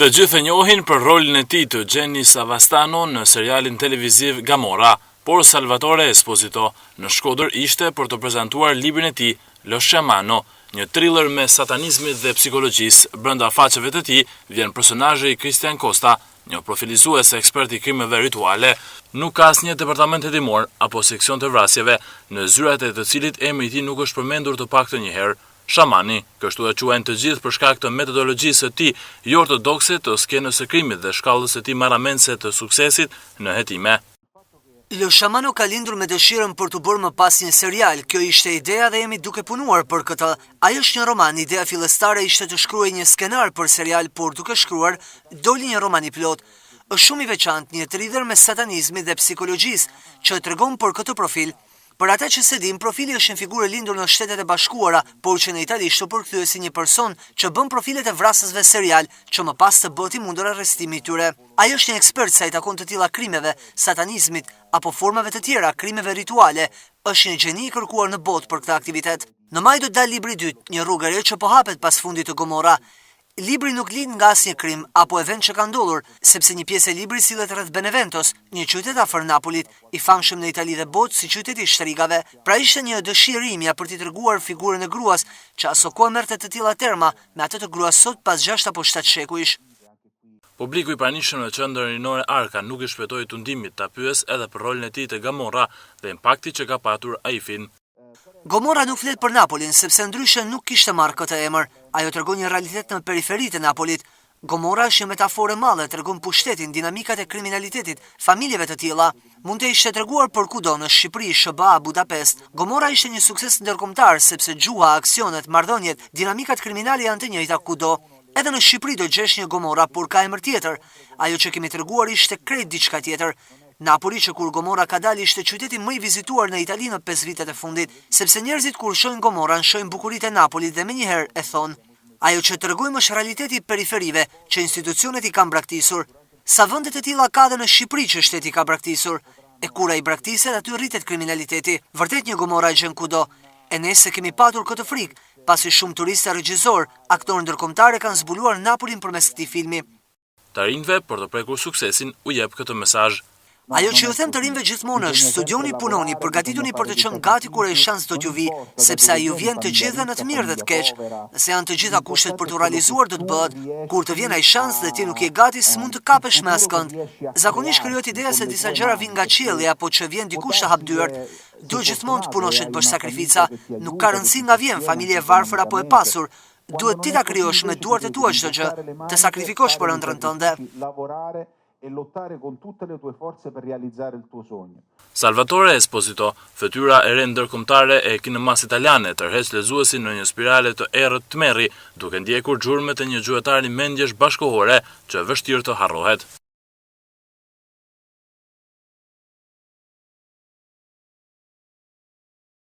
Të gjithë e njohin për rolin e tij të Jenny Savastano në serialin televiziv Gomorra, por Salvatore Esposito në Shkodër ishte për të prezantuar librin e tij Lo Sciamano, një thriller me satanizmit dhe psikologjisë. Brenda faqeve të tij vjen personazhi Christian Costa, një profilizues ekspert i krimeve rituale. Nuk ka asnjë departament hetimor apo seksion të vrasjeve, në zyrat e të cilit emri i tij nuk është përmendur të paktën një herë. Shamani, kështu e quajnë të gjithë për shkak të metodologjisë së tij jo ortodokse të skenës së krimit dhe shkallës së tij marramendse të suksesit në hetime. Lo Sciamano ka lindur me dëshirën për të bërë më pas një serial. Kjo ishte ideja dhe jemi duke punuar për këtë. Ai është një roman, ideja fillestare ishte të shkruaj një skenar për serial, por duke shkruar, doli një roman i plot. Është shumë i veçantë, një thriller me satanizmin dhe psikologjisë që tregon për këtë profil. Për ata që se dim, profili është një figurë lindur në Shtetet e Bashkuara, por që në Itali është përkthyer si një person që bën profilet e vrasësve serial, që më pas të bëhet i mundur arrestimi i tyre. Ai është një ekspert sa i takon të tilla krimeve, satanizmit apo formave të tjera krimeve rituale. Është një gjeni i kërkuar në botë për këtë aktivitet. Në maj do të dalë libri i dytë, një rrugë e re që po hapet pas fundit të Gomorra. Libri nuk lind nga asnjë krim apo event që ka ndodhur, sepse një pjesë e librit sillet rreth Beneventos, një qytet afër Napolit, i famshëm në Itali dhe botë si qyteti i shtrigave. Pra ishte një dëshirë imja për t'i treguar figurën e gruas, që aso kohë merrte të tilla terma me atë të gruas sot pas 6 apo 7 shekujsh. Publiku i pranishëm në qendrën rinore Arka nuk i shpëtoi tundimit ta pyes edhe për rolin e tij te Gomorra dhe impakti që ka patur ai film. Gomorra nuk flet për Napolin, sepse ndryshe nuk kishte marrë këtë emër. Ajo tregon një realitet në periferitë e Napolit. Gomorra është një metaforë e madhe, tregon pushtetin, dinamikat e kriminalitetit, familjeve të tilla. Mund të ishte treguar për kudo në Shqipëri, SBA, Budapest. Gomorra ishte një sukses ndërkombëtar sepse gjuha, aksionet, marrëdhëniet, dinamikat kriminale janë të njëjta kudo. Edhe në Shqipëri do gjesh një Gomorra, por ka emër tjetër. Ajo që kemi treguar ishte krejt diçka tjetër. Napoli, që kur Gomorra ka dalë, ishte qyteti më i vizituar në Itali në 5 vitet e fundit, sepse njerëzit kur shohin Gomorran shohin bukuritë e Napolit dhe menjëherë e thonë. Ajo që tregojmë është realiteti i periferive, që institucionet i kanë braktisur. Sa vende të tilla ka dhe në Shqipëri që shteti ka braktisur. E kur ai braktiset, aty rritet kriminaliteti. Vërtet një Gomorra e gjen kudo. E ne se kemi patur këtë frikë, pasi shumë turistë, regjizor, aktorë ndërkombëtarë kanë zbuluar Napolin përmes këtij filmi. Të rinjve, për të prekur suksesin, u jep këtë mesazh. Ajo që ju them të rinjve gjithmonë është studioni, punoni, përgatituni për të qenë gati kur ai shans do t'ju vi, sepse ai ju vjen të gjithë në të mirë dhe të keq. Nëse janë të gjitha kushtet për të realizuar do të bëhet. Kur të vjen ai shans dhe ti nuk je gati, s'mund të kapesh me askënd. Zakonisht krijohet ideja se disa gjëra vijnë nga qielli apo që vjen dikush të hap dyert. Duhet gjithmonë të punosh të bësh sakrifica. Nuk ka rëndësi nga vjen, familje e varfër apo e pasur. Duhet ti ta krijosh me duart e tua çdo gjë, të sakrifikosh për ëndrrën tënde. E lottare con tutte le tue forze per realizzare il tuo sogno. Salvatore Esposito, fytyra e re ndërkombëtare e kinemas italiane, tërheq lezuesin në një spirale të errët tmerri, duke ndjekur gjurmët e një gjuetari mendjesh bashkohore që vështirë të harrohet.